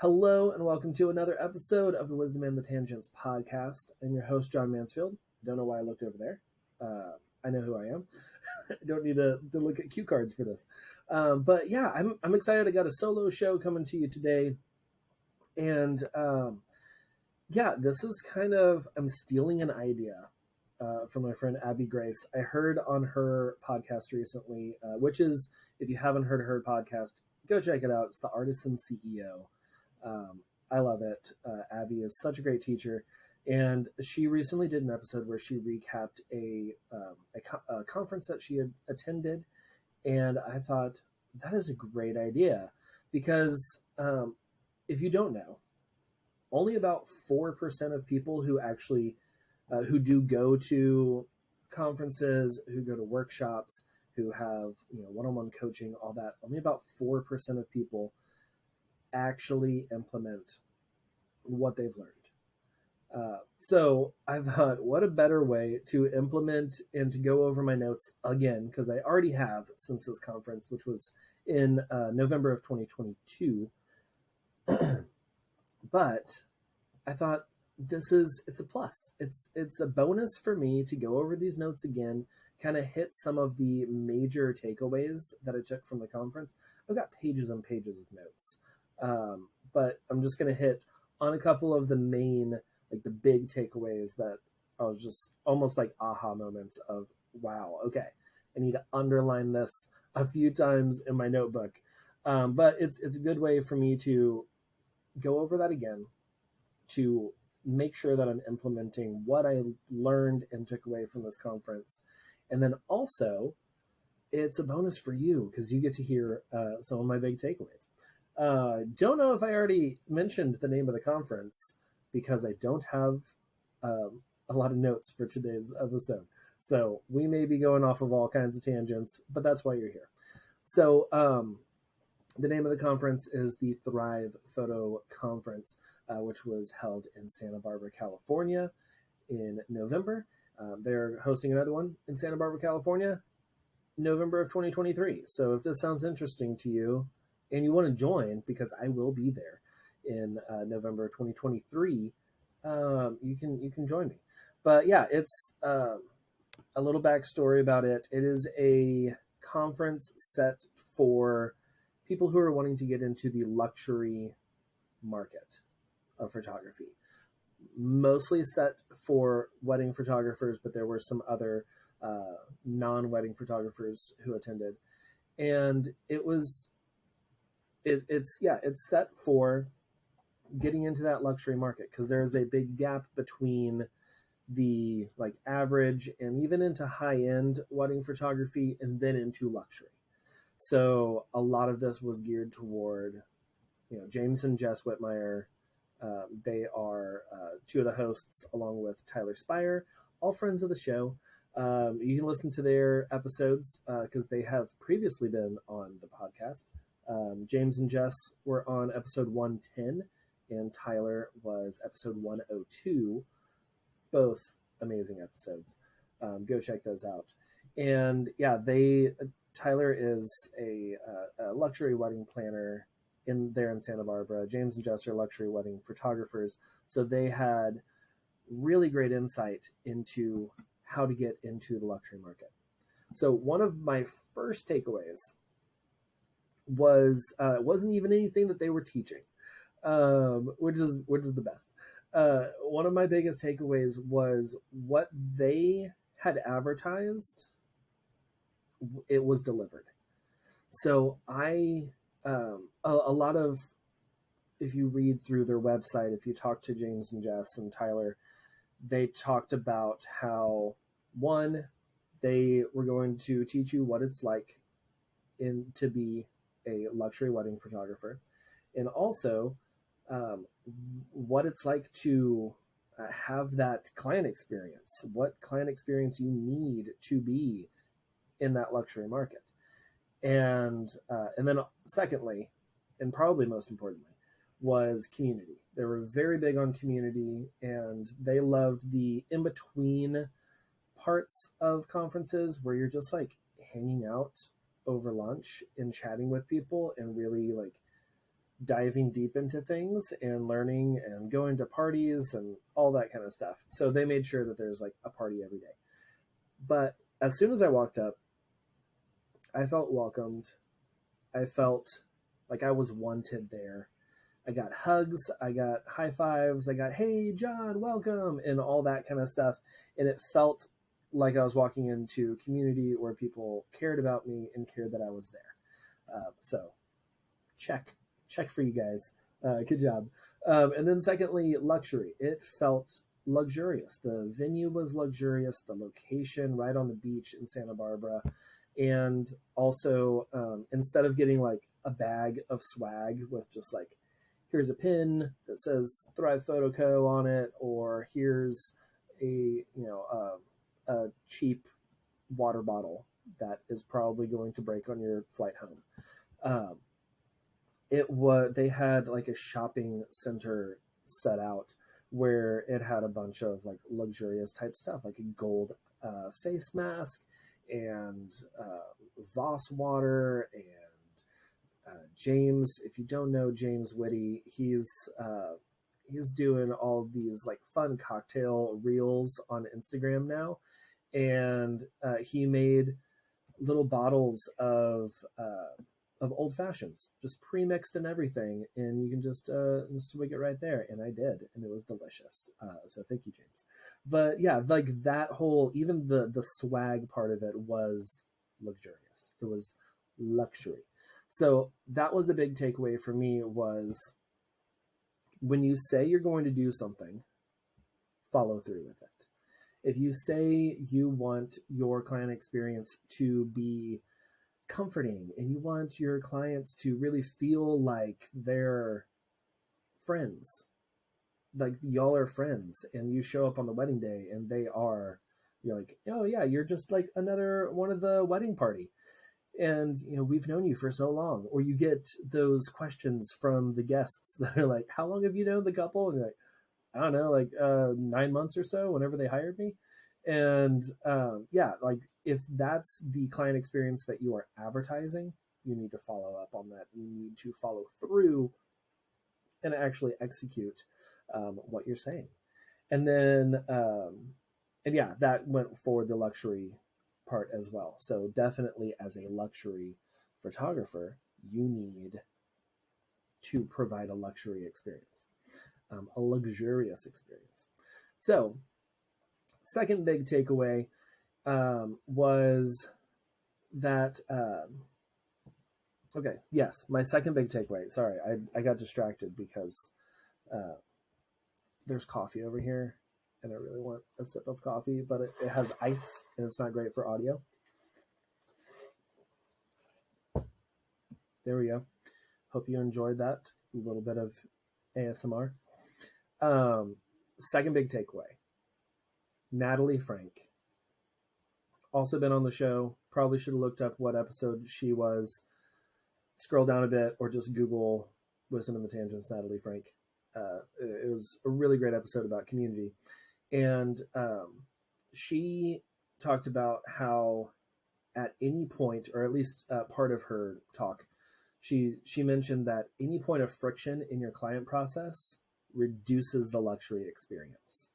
Hello and welcome to another episode of the Wisdom and the Tangents podcast. I'm your host, John Mansfield. Don't know why I looked over there. I know who I am. I don't need to look at cue cards for this. But yeah, I'm excited. I got a solo show coming to you today. And yeah, this is I'm stealing an idea from my friend Abby Grace. I heard on her podcast recently, which is, if you haven't heard her podcast, go check it out. It's The Artisan CEO. I love it. Abby is such a great teacher, and she recently did an episode where she recapped a conference that she had attended, and I thought that is a great idea because if you don't know, only about 4% of people who actually who do go to conferences, who go to workshops, who have one-on-one coaching, all that. Only about 4% of people actually implement what they've learned. So I thought, what a better way to implement and to go over my notes again, because I already have since this conference, which was in November of 2022. But I thought it's a plus. It's a bonus for me to go over these notes again, kind of hit some of the major takeaways that I took from the conference. I've got pages and pages of notes. But I'm just going to hit on a couple of the main, like the big takeaways that I was just almost like aha moments of, wow, okay, I need to underline this a few times in my notebook. But it's a good way for me to go over that again, to make sure that I'm implementing what I learned and took away from this conference. And then also, it's a bonus for you because you get to hear some of my big takeaways. Don't know if I already mentioned the name of the conference because I don't have a lot of notes for today's episode. So we may be going off of all kinds of tangents, but that's why you're here. So the name of the conference is the Thrive Photo Conference, which was held in Santa Barbara, California in November. They're hosting another one in Santa Barbara, California, November of 2023. So if this sounds interesting to you, and you want to join, because I will be there in November 2023, you can join me. But yeah, it's a little backstory about it. It is a conference set for people who are wanting to get into the luxury market of photography. Mostly set for wedding photographers, but there were some other non-wedding photographers who attended. And it's set for getting into that luxury market because there's a big gap between the like average and even into high-end wedding photography and then into luxury. So a lot of this was geared toward James and Jess Whitmire. They are two of the hosts along with Tyler Spire, all friends of the show. You can listen to their episodes because they have previously been on the podcast. James and Jess were on episode 110, and Tyler was episode 102. Both amazing episodes. Go check those out. And yeah, Tyler is a luxury wedding planner there in Santa Barbara. James and Jess are luxury wedding photographers. So they had really great insight into how to get into the luxury market. So one of my first takeaways wasn't even anything that they were teaching, which is the best. One of my biggest takeaways was what they had advertised. It was delivered. So a lot of, if you read through their website, if you talk to James and Jess and Tyler, they talked about how, one, they were going to teach you what it's like to be a luxury wedding photographer, and also what it's like to have that client experience, what client experience you need to be in that luxury market. And then secondly, and probably most importantly, was community. They were very big on community, and they loved the in-between parts of conferences where you're just like hanging out over lunch and chatting with people and really like diving deep into things and learning and going to parties and all that kind of stuff. So they made sure that there's like a party every day. But as soon as I walked up, I felt welcomed. I felt like I was wanted there. I got hugs, I got high fives, I got, hey, John, welcome, and all that kind of stuff. And it felt like I was walking into a community where people cared about me and cared that I was there. So check for you guys. Good job. And then secondly, luxury. It felt luxurious. The venue was luxurious. The location right on the beach in Santa Barbara. And also, instead of getting like a bag of swag with just like, here's a pin that says Thrive Photo Co. on it, or here's a cheap water bottle that is probably going to break on your flight home. They had like a shopping center set out where it had a bunch of like luxurious type stuff, like a gold face mask and Voss water and James. If you don't know James Whitty, he's doing all these like fun cocktail reels on Instagram now, and he made little bottles of old fashions, just pre-mixed and everything, and you can just swig it right there. And I did, and it was delicious. So thank you, James. But yeah, like that whole, even the swag part of it was luxurious. It was luxury. So that was a big takeaway for me, was when you say you're going to do something, follow through with it. If you say you want your client experience to be comforting and you want your clients to really feel like they're friends, like y'all are friends, and you show up on the wedding day and you're like, oh yeah, you're just like another one of the wedding party. And we've known you for so long. Or you get those questions from the guests that are like, how long have you known the couple? And you're like, I don't know, like 9 months or so, whenever they hired me. And yeah, like if that's the client experience that you are advertising, you need to follow up on that. You need to follow through and actually execute what you're saying. And then, and yeah, that went for the luxury part as well. So definitely as a luxury photographer, you need to provide a luxury experience, a luxurious experience. So second big takeaway was that, okay, yes, my second big takeaway. Sorry, I got distracted because there's coffee over here, and I really want a sip of coffee, but it has ice, and it's not great for audio. There we go. Hope you enjoyed that. A little bit of ASMR. Second big takeaway. Natalie Frank. Also been on the show. Probably should have looked up what episode she was. Scroll down a bit or just Google Wisdom in the Tangents, Natalie Frank. It was a really great episode about community. And she talked about how at any point, or at least part of her talk, she mentioned that any point of friction in your client process reduces the luxury experience,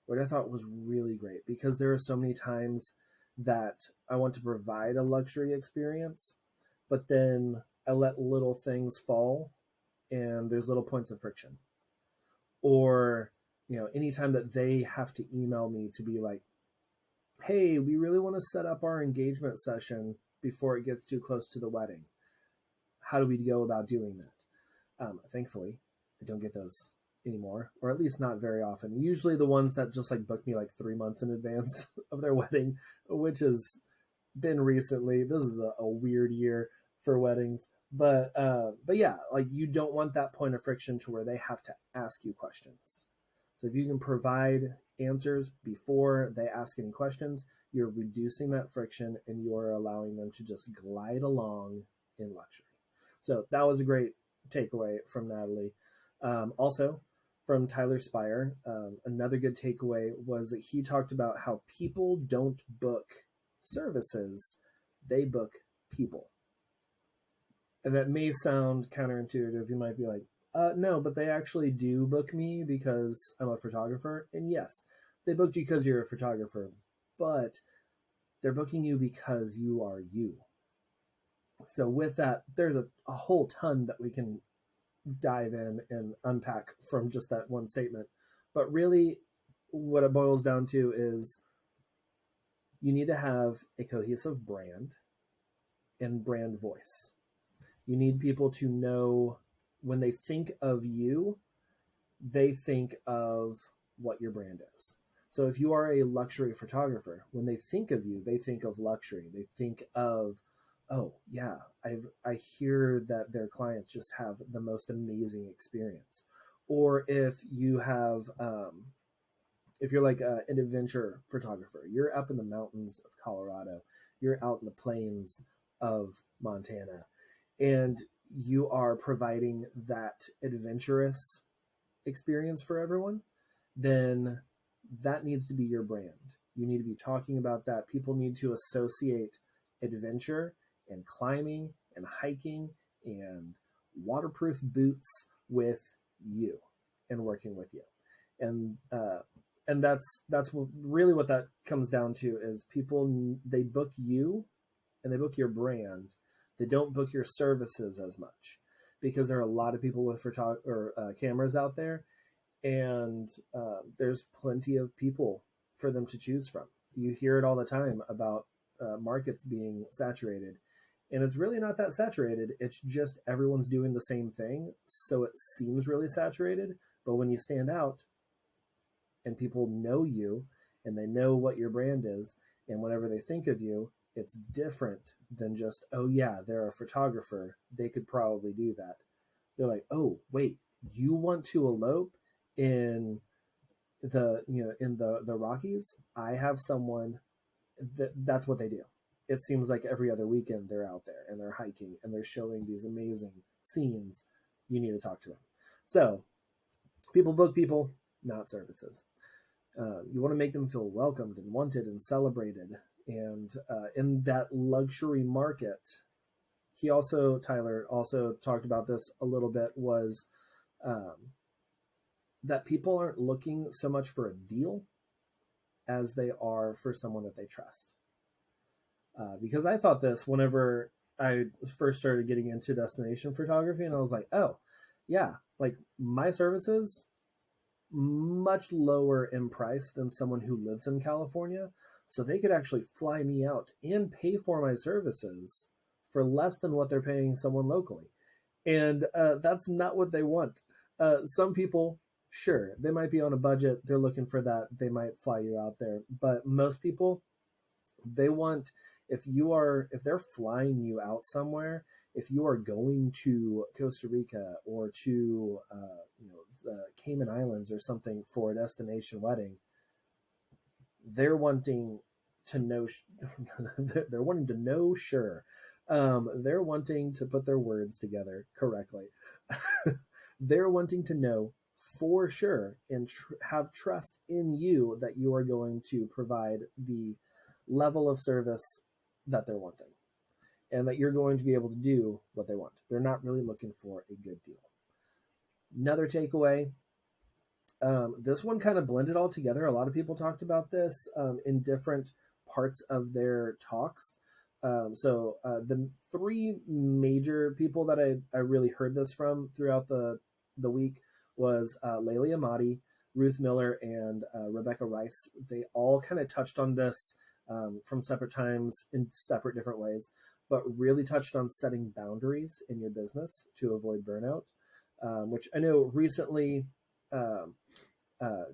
what I thought was really great, because there are so many times that I want to provide a luxury experience, but then I let little things fall and there's little points of friction. Or, anytime that they have to email me to be like, hey, we really want to set up our engagement session before it gets too close to the wedding. How do we go about doing that? Thankfully, I don't get those anymore, or at least not very often. Usually the ones that just like book me like 3 months in advance of their wedding, which has been recently. This is a weird year for weddings, but yeah, like you don't want that point of friction to where they have to ask you questions. So if you can provide answers before they ask any questions, you're reducing that friction and you're allowing them to just glide along in luxury. So that was a great takeaway from Natalie. Also, from Tyler Spire, another good takeaway was that he talked about how people don't book services, they book people. And that may sound counterintuitive. You might be like, no, but they actually do book me because I'm a photographer. And yes, they booked you because you're a photographer, but they're booking you because you are you. So with that, there's a whole ton that we can dive in and unpack from just that one statement. But really, what it boils down to is you need to have a cohesive brand and brand voice. You need people to know when they think of you, they think of what your brand is. So if you are a luxury photographer, when they think of you, they think of luxury. They think of, oh yeah, I hear that their clients just have the most amazing experience. Or if you're like an adventure photographer, you're up in the mountains of Colorado, you're out in the plains of Montana, and you are providing that adventurous experience for everyone, then that needs to be your brand. You need to be talking about that. People need to associate adventure and climbing and hiking and waterproof boots with you and working with you. And that's really what that comes down to is people, they book you and they book your brand. They don't book your services as much because there are a lot of people with cameras out there, and there's plenty of people for them to choose from. You hear it all the time about markets being saturated, and it's really not that saturated. It's just everyone's doing the same thing, so it seems really saturated. But when you stand out and people know you and they know what your brand is, and whenever they think of you, it's different than just, oh yeah, they're a photographer, they could probably do that. They're like, oh wait, you want to elope in the Rockies? I have someone that's what they do. It seems like every other weekend they're out there and they're hiking and they're showing these amazing scenes. You need to talk to them. So people book people, not services. You want to make them feel welcomed and wanted and celebrated. And in that luxury market, Tyler also talked about this a little bit, was um, that people aren't looking so much for a deal as they are for someone that they trust. Because I thought this whenever I first started getting into destination photography, and I was like, oh, yeah, like my services much lower in price than someone who lives in California. So they could actually fly me out and pay for my services for less than what they're paying someone locally. And that's not what they want. Some people, sure, they might be on a budget. They're looking for that. They might fly you out there. But most people, they want, if they're flying you out somewhere, if you are going to Costa Rica or to the Cayman Islands or something for a destination wedding, they're wanting to know. They're wanting to know. Sure, they're wanting to put their words together correctly. They're wanting to know for sure and have trust in you that you are going to provide the level of service that they're wanting, and that you're going to be able to do what they want. They're not really looking for a good deal. Another takeaway, this one kind of blended all together. A lot of people talked about this in different parts of their talks. The three major people that I really heard this from throughout the week was Layla Amati, Ruth Miller, and Rebecca Rice. They all kind of touched on this from separate times in separate different ways, but really touched on setting boundaries in your business to avoid burnout, which I know recently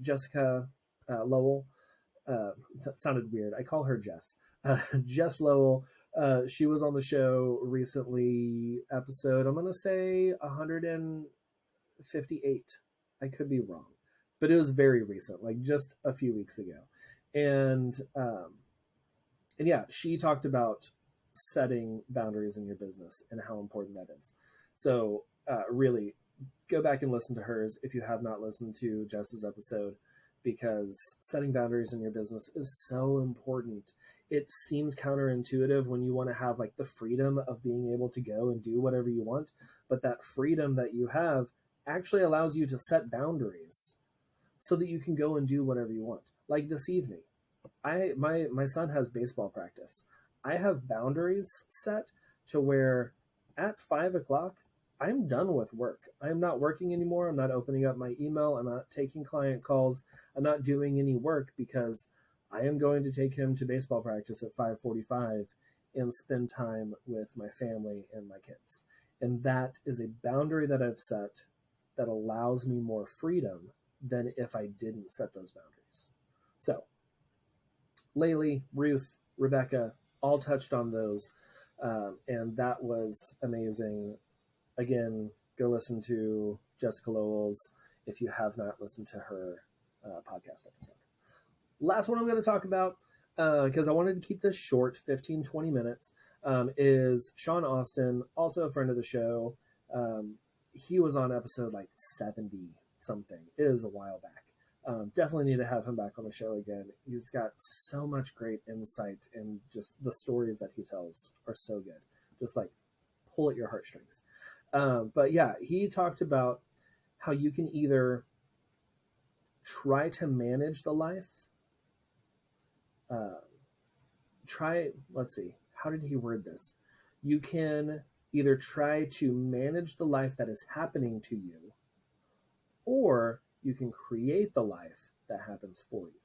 Jessica Lowell, that sounded weird. I call her Jess. Jess Lowell, she was on the show recently, episode, I'm going to say 158. I could be wrong, but it was very recent, like just a few weeks ago. And yeah, she talked about setting boundaries in your business and how important that is. So really go back and listen to hers if you have not listened to Jess's episode, because setting boundaries in your business is so important. it seems counterintuitive when you want to have like the freedom of being able to go and do whatever you want, but that freedom that you have actually allows you to set boundaries so that you can go and do whatever you want. Like this evening, my son has baseball practice. I have boundaries set to where at 5 o'clock I'm done with work. I'm not working anymore. I'm not opening up my email. I'm not taking client calls. I'm not doing any work because I am going to take him to baseball practice at 5:45 and spend time with my family and my kids. And that is a boundary that I've set that allows me more freedom than if I didn't set those boundaries. So Laylee, Ruth, Rebecca all touched on those, and that was amazing. Again, go listen to Jessica Lowell's if you have not listened to her podcast episode. Last one I'm going to talk about, because I wanted to keep this short, 15, 20 minutes, is Sean Austin, also a friend of the show. He was on episode like 70 something. It is a while back. Definitely need to have him back on the show again. He's got so much great insight, and just the stories that he tells are so good. Just like pull at your heartstrings. But yeah, he talked about how you can either try to manage the life. Let's see, how did he word this? You can either try to manage the life that is happening to you, or you can create the life that happens for you.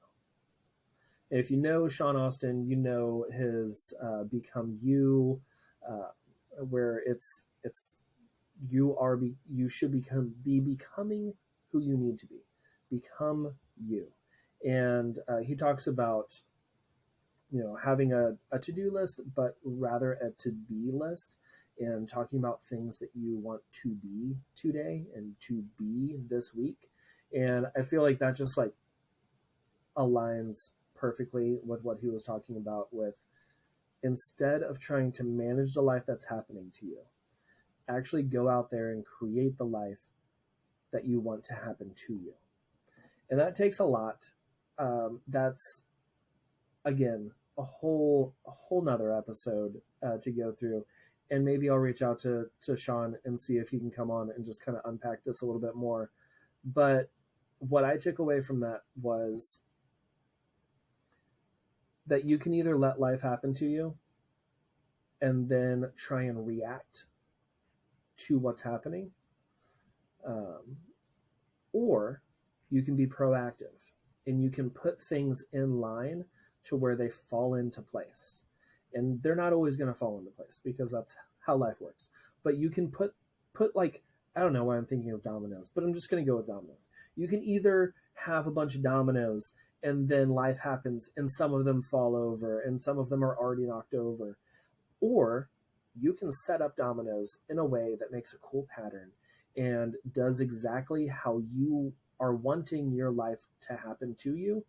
And if you know Sean Austin, you know his Become You, where it's you should be becoming who you need to be. Become you. And he talks about, having a to-do list, but rather a to-be list, and talking about things that you want to be today and to be this week. And I feel like that just like aligns perfectly with what he was talking about with, instead of trying to manage the life that's happening to you, actually go out there and create the life that you want to happen to you. And that takes a lot. That's, again, a whole nother episode to go through. And maybe I'll reach out to Sean and see if he can come on and just kind of unpack this a little bit more. But what I took away from that was that you can either let life happen to you and then try and react to what's happening, or you can be proactive and you can put things in line to where they fall into place. And they're not always going to fall into place because that's how life works. But you can put like, I don't know why I'm thinking of dominoes, but I'm just going to go with dominoes. You can either have a bunch of dominoes and then life happens and some of them fall over and some of them are already knocked over. Or you can set up dominoes in a way that makes a cool pattern and does exactly how you are wanting your life to happen to you.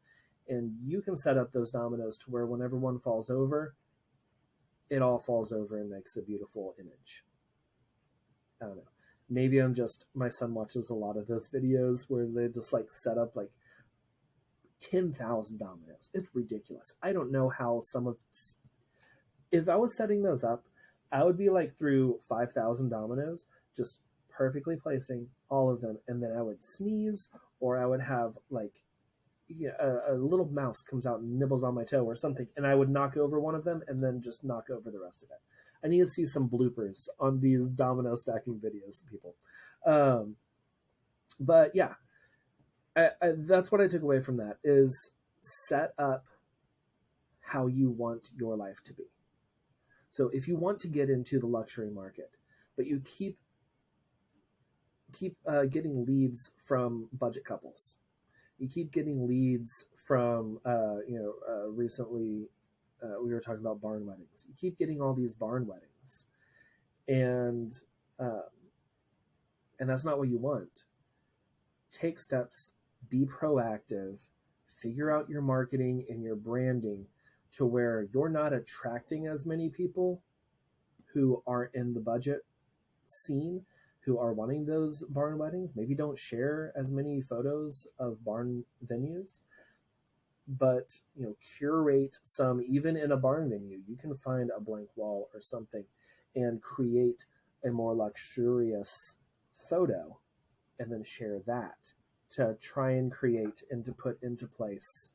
And you can set up those dominoes to where whenever one falls over, it all falls over and makes a beautiful image. I don't know. Maybe my son watches a lot of those videos where they just like set up like 10,000 dominoes. It's ridiculous. I don't know how if I was setting those up, I would be like through 5,000 dominoes, just perfectly placing all of them. And then I would sneeze, or I would have like, a little mouse comes out and nibbles on my toe or something, and I would knock over one of them and then just knock over the rest of it. I need to see some bloopers on these domino stacking videos, people. But yeah, that's what I took away from that, is set up how you want your life to be. So if you want to get into the luxury market, but you keep getting leads from budget couples, you keep getting leads from, recently we were talking about barn weddings. You keep getting all these barn weddings, and that's not what you want. Take steps, be proactive, figure out your marketing and your branding to where you're not attracting as many people who are in the budget scene, who are wanting those barn weddings. Maybe don't share as many photos of barn venues. but curate some, even in a barn venue. You can find a blank wall or something and create a more luxurious photo and then share that to try and create and to put into place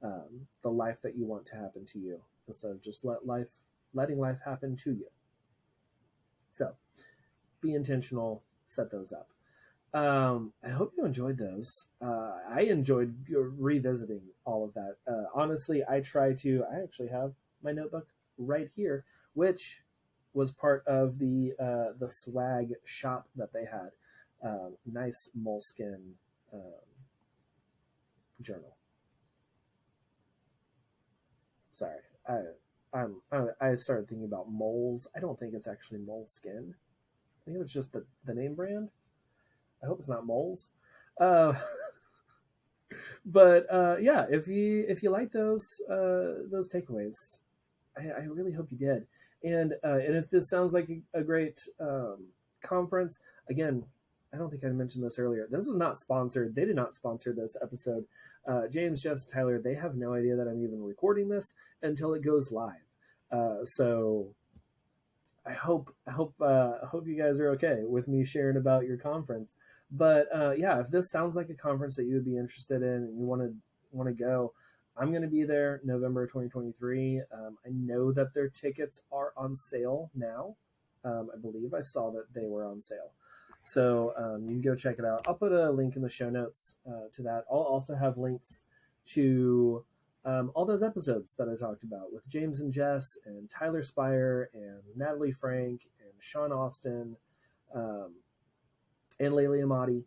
the life that you want to happen to you, instead of just letting life happen to you. So be intentional, set those up. I hope you enjoyed those. I enjoyed revisiting all of that. Honestly, I actually have my notebook right here, which was part of the swag shop that they had. Nice moleskin journal. Sorry, I started thinking about moles. I don't think it's actually moleskin. I think it was just the name brand. I hope it's not moles. Uh, but yeah, if you like those takeaways, I really hope you did. And if this sounds like a great conference, again, I don't think I mentioned this earlier. This is not sponsored. They did not sponsor this episode. James, Jess, Tyler, they have no idea that I'm even recording this until it goes live. So I hope you guys are okay with me sharing about your conference. But yeah, if this sounds like a conference that you would be interested in and you want to go, I'm going to be there November 2023. I know that their tickets are on sale now. I believe I saw that they were on sale. So you can go check it out. I'll put a link in the show notes to that. I'll also have links to all those episodes that I talked about with James and Jess and Tyler Spire and Natalie Frank and Sean Austin and Layli Amati.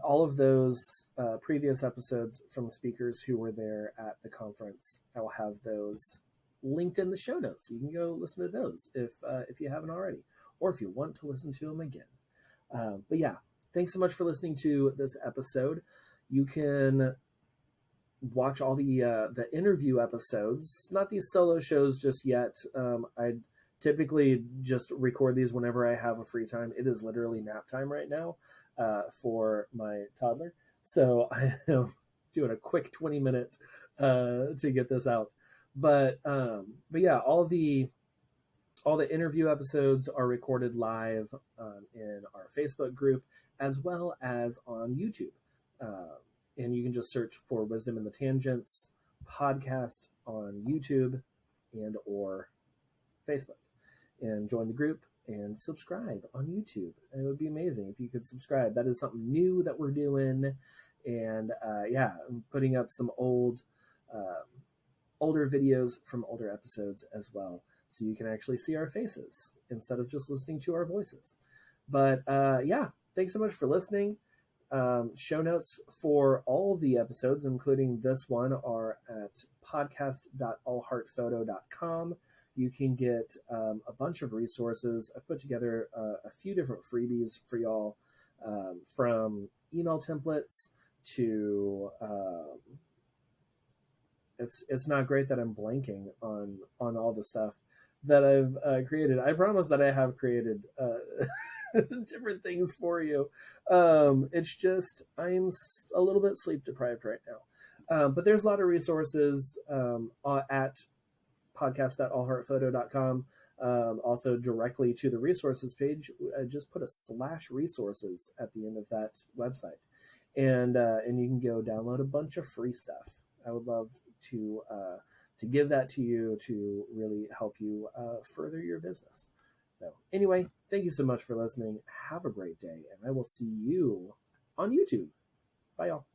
All of those previous episodes from the speakers who were there at the conference, I will have those linked in the show notes. So you can go listen to those if you haven't already, or if you want to listen to them again. But yeah, thanks so much for listening to this episode. You can watch all the interview episodes, not these solo shows just yet. I typically just record these whenever I have a free time. It is literally nap time right now for my toddler. So I am doing a quick 20-minute to get this out. But yeah, all the interview episodes are recorded live in our Facebook group as well as on YouTube. And you can just search for Wisdom in the Tangents podcast on YouTube and or Facebook, and join the group and subscribe on YouTube. It would be amazing if you could subscribe. That is something new that we're doing. And yeah, I'm putting up some older videos from older episodes as well, so you can actually see our faces instead of just listening to our voices. But yeah, thanks so much for listening. Show notes for all the episodes, including this one, are at podcast.allheartphoto.com. You can get a bunch of resources. I've put together a few different freebies for y'all, from email templates to it's not great that I'm blanking on all the stuff that I've created. I promise that I have created different things for you. It's just I'm a little bit sleep deprived right now. But there's a lot of resources at podcast.allheartphoto.com. Also directly to the resources page, I just put a /resources at the end of that website. And you can go download a bunch of free stuff. I would love to give that to you to really help you further your business. So anyway, thank you so much for listening. Have a great day, and I will see you on YouTube. Bye, y'all.